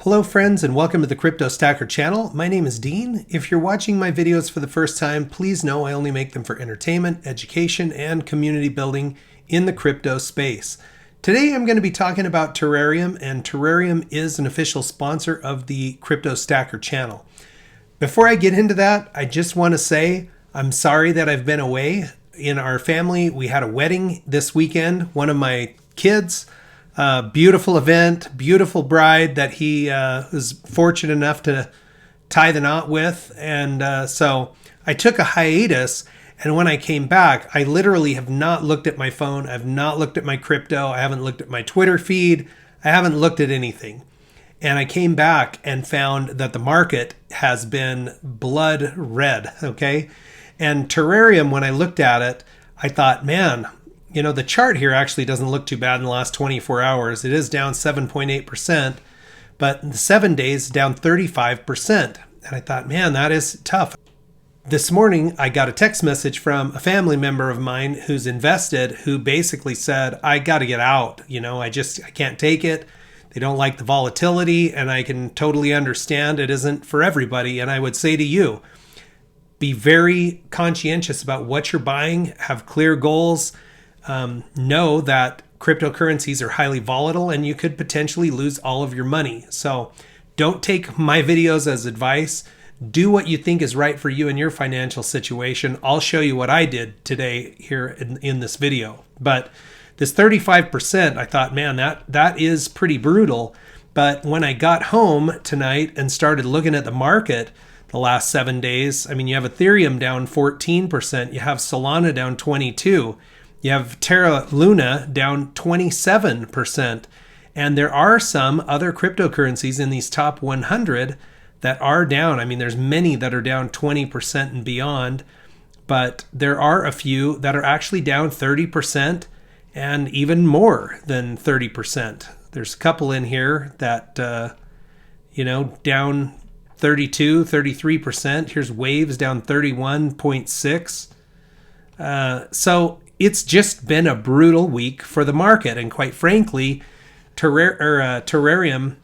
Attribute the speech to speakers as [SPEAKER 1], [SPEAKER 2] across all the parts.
[SPEAKER 1] Hello friends and welcome to the Crypto Stacker channel. My name is Dean. If you're watching my videos for the first time, please know I only make them for entertainment, education, and community building in the crypto space. Today I'm going to be talking about Terrarium, and Terrarium is an official sponsor of the Crypto Stacker channel. Before I get into that, I just want to say I'm sorry that I've been away. In our family, we had a wedding this weekend. One of my kids, beautiful event, beautiful bride that he was fortunate enough to tie the knot with. And so I took a hiatus. And when I came back, I literally have not looked at my phone. I've not looked at my crypto. I haven't looked at my Twitter feed. I haven't looked at anything. And I came back and found that the market has been blood red. Okay. And Terrarium, when I looked at it, I thought, man, you know, the chart here actually doesn't look too bad in the last 24 hours. It is down 7.8%, but in the 7 days, down 35%. And I thought, man, that is tough. This morning, I got a text message from a family member of mine who's invested, who basically said, I got to get out. You know, I can't take it. They don't like the volatility, and I can totally understand it isn't for everybody. And I would say to you, be very conscientious about what you're buying, have clear goals, know that cryptocurrencies are highly volatile and you could potentially lose all of your money. So don't take my videos as advice. Do what you think is right for you and your financial situation. I'll show you what I did today here in this video. But this 35%, I thought, man, that is pretty brutal. But when I got home tonight and started looking at the market, the last 7 days, I mean, you have Ethereum down 14%, you have Solana down 22%, you have Terra Luna down 27%, and there are some other cryptocurrencies in these top 100 that are down. I mean, there's many that are down 20% and beyond, but there are a few that are actually down 30% and even more than 30%. There's a couple in here that, down 32, 33%. Here's Waves down 31.6. So it's just been a brutal week for the market. And quite frankly, Terrarium,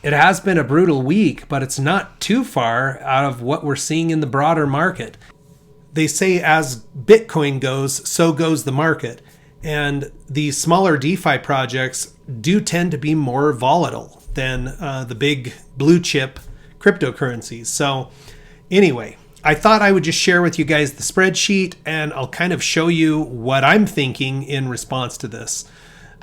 [SPEAKER 1] it has been a brutal week, but it's not too far out of what we're seeing in the broader market. They say as Bitcoin goes, so goes the market. And these smaller DeFi projects do tend to be more volatile than the big blue chip cryptocurrencies. So anyway, I thought I would just share with you guys the spreadsheet, and I'll kind of show you what I'm thinking in response to this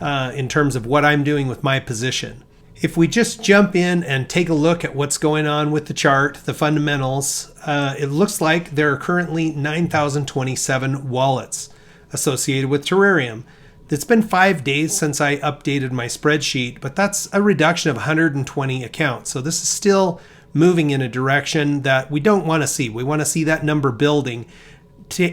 [SPEAKER 1] in terms of what I'm doing with my position. If we just jump in and take a look at what's going on with the chart, the fundamentals, it looks like there are currently 9,027 wallets associated with Terrarium. It's been 5 days since I updated my spreadsheet, but that's a reduction of 120 accounts. So this is still moving in a direction that we don't want to see. We want to see that number building.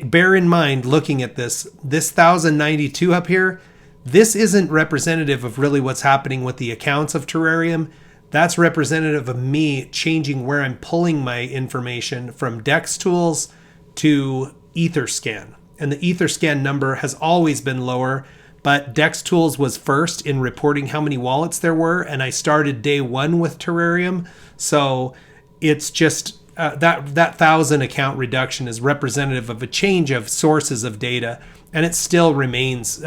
[SPEAKER 1] Bear in mind, looking at this 1,092 up here, this isn't representative of really what's happening with the accounts of Terrarium. That's representative of me changing where I'm pulling my information from DEX tools to Etherscan. And the Etherscan number has always been lower, but DEX tools was first in reporting how many wallets there were, and I started day one with Terrarium. So it's just that 1,000 account reduction is representative of a change of sources of data, and it still remains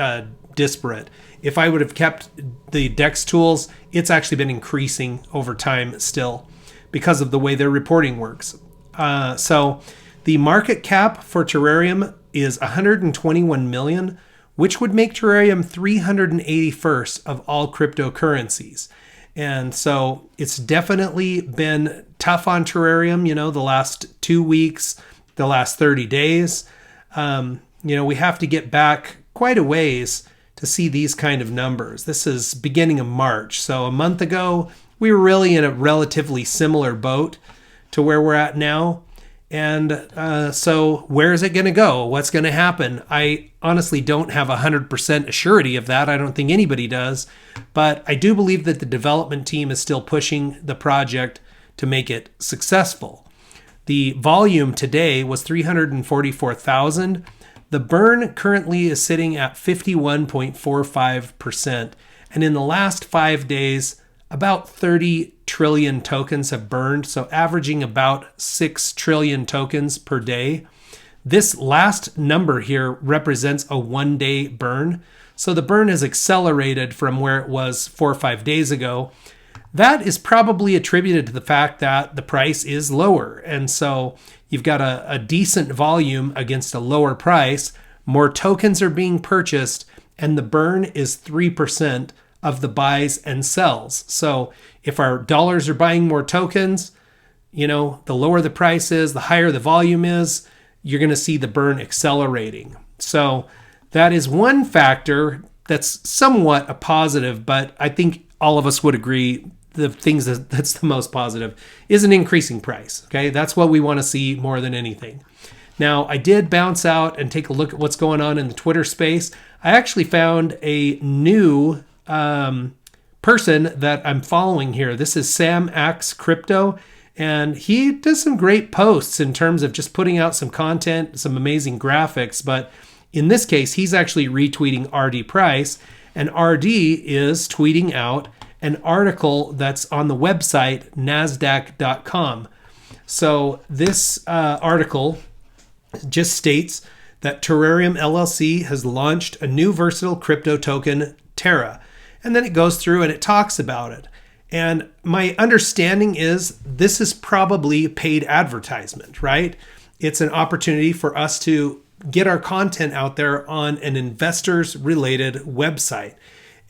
[SPEAKER 1] disparate. If I would have kept the DEX tools, it's actually been increasing over time still because of the way their reporting works. So the market cap for Terrarium is 121 million, which would make Terrarium 381st of all cryptocurrencies. And so it's definitely been tough on Terrarium, the last 2 weeks, the last 30 days. We have to get back quite a ways to see these kind of numbers. This is beginning of March. So a month ago, we were really in a relatively similar boat to where we're at now. And so where is it going to go? What's going to happen? I honestly don't have 100% assurity of that. I don't think anybody does. But I do believe that the development team is still pushing the project to make it successful. The volume today was 344,000. The burn currently is sitting at 51.45%. And in the last 5 days, about 30 trillion tokens have burned, so averaging about 6 trillion tokens per day. This last number here represents a 1-day burn. So the burn has accelerated from where it was 4 or 5 days ago. That is probably attributed to the fact that the price is lower. And so you've got a decent volume against a lower price. More tokens are being purchased, and the burn is 3% of the buys and sells. So if our dollars are buying more tokens, the lower the price is, the higher the volume is, you're going to see the burn accelerating. So that is one factor that's somewhat a positive, but I think all of us would agree the things that's the most positive is an increasing price. Okay, that's what we want to see more than anything. Now, I did bounce out and take a look at what's going on in the Twitter space. I actually found a new person that I'm following here. This is Sam Axe Crypto, and he does some great posts in terms of just putting out some content, some amazing graphics. But in this case, he's actually retweeting RD Price, and RD is tweeting out an article that's on the website nasdaq.com. So this article just states that Terrarium LLC has launched a new versatile crypto token, Terra. And then it goes through and it talks about it. And my understanding is this is probably paid advertisement, right? It's an opportunity for us to get our content out there on an investors related website.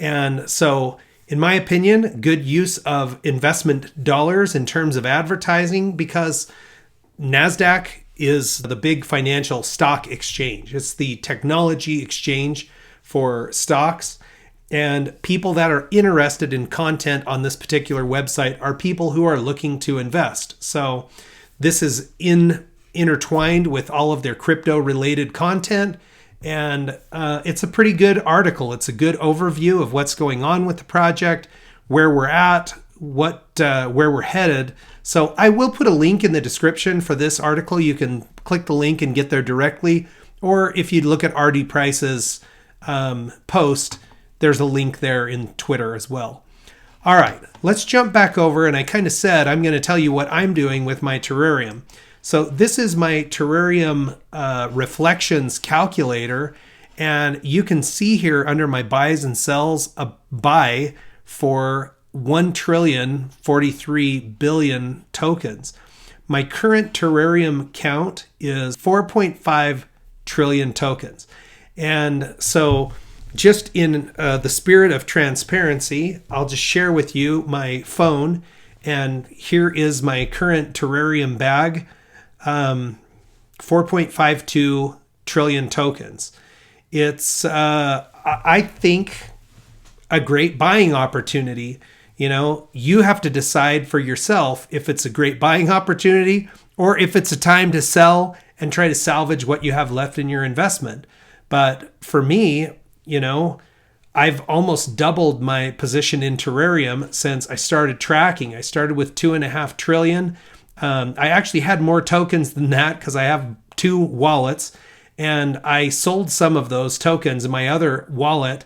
[SPEAKER 1] And so in my opinion, good use of investment dollars in terms of advertising, because NASDAQ is the big financial stock exchange. It's the technology exchange for stocks. And people that are interested in content on this particular website are people who are looking to invest. So this is intertwined with all of their crypto related content. And it's a pretty good article. It's a good overview of what's going on with the project, where we're at, where we're headed. So I will put a link in the description for this article. You can click the link and get there directly. Or if you look at RD Price's post, there's a link there in Twitter as well. All right, let's jump back over. And I kind of said I'm going to tell you what I'm doing with my terrarium. So this is my Terrarium reflections calculator, and you can see here under my buys and sells a buy for 1,043,000,000,000 tokens. My current Terrarium count is 4.5 trillion tokens. And so just in the spirit of transparency, I'll just share with you my phone, and here is my current Terrarium bag. 4.52 trillion tokens. It's, I think, a great buying opportunity. You have to decide for yourself if it's a great buying opportunity or if it's a time to sell and try to salvage what you have left in your investment. But for me, I've almost doubled my position in Terrarium since I started tracking. I started with 2.5 trillion. I actually had more tokens than that because I have 2 wallets, and I sold some of those tokens in my other wallet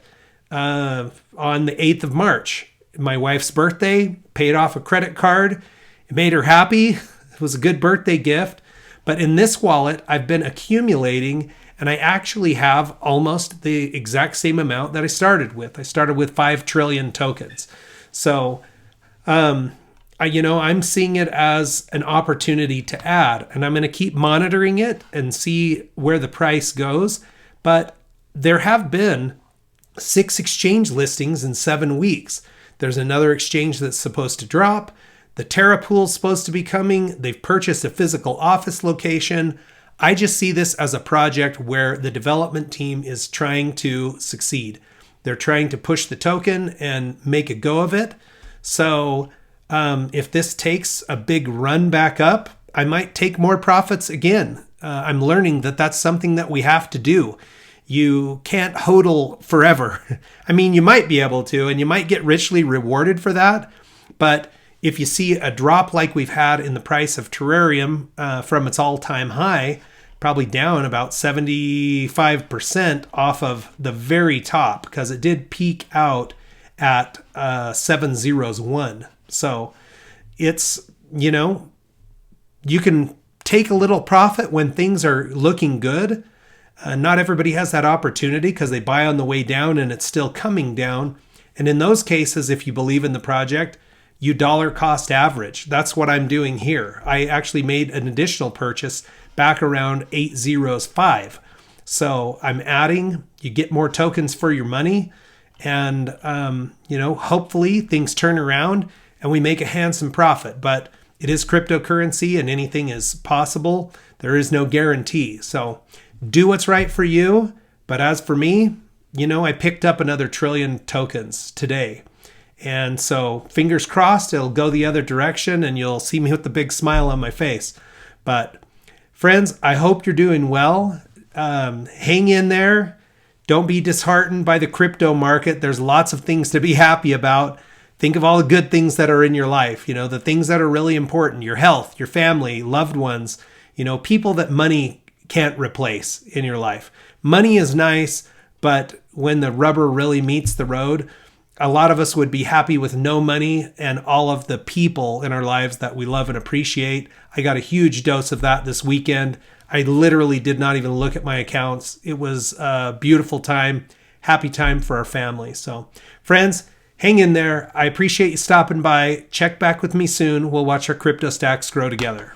[SPEAKER 1] on the 8th of March. My wife's birthday, paid off a credit card. It made her happy. It was a good birthday gift. But in this wallet, I've been accumulating, and I actually have almost the exact same amount that I started with. I started with 5 trillion tokens. So, I'm seeing it as an opportunity to add, and I'm going to keep monitoring it and see where the price goes. But there have been 6 exchange listings in 7 weeks. There's another exchange that's supposed to drop. The Terra Pool's supposed to be coming. They've purchased a physical office location. I just see this as a project where the development team is trying to succeed. They're trying to push the token and make a go of it. So if this takes a big run back up, I might take more profits again. I'm learning that that's something that we have to do. You can't hodl forever. I mean, you might be able to, and you might get richly rewarded for that. But if you see a drop like we've had in the price of Terrarium from its all-time high, probably down about 75% off of the very top, because it did peak out at 701. So it's, you can take a little profit when things are looking good. Not everybody has that opportunity because they buy on the way down and it's still coming down. And in those cases, if you believe in the project, you dollar cost average. That's what I'm doing here. I actually made an additional purchase back around 805. So I'm adding, you get more tokens for your money. And, hopefully things turn around and we make a handsome profit. But it is cryptocurrency and anything is possible. There is no guarantee. So do what's right for you. But as for me, I picked up another trillion tokens today. And so fingers crossed, it'll go the other direction and you'll see me with the big smile on my face. But friends, I hope you're doing well. Hang in there. Don't be disheartened by the crypto market. There's lots of things to be happy about. Think of all the good things that are in your life, the things that are really important, your health, your family, loved ones, people that money can't replace in your life. Money is nice, but when the rubber really meets the road, a lot of us would be happy with no money and all of the people in our lives that we love and appreciate. I got a huge dose of that this weekend. I literally did not even look at my accounts. It was a beautiful time, happy time for our family. So friends, hang in there. I appreciate you stopping by. Check back with me soon. We'll watch our crypto stacks grow together.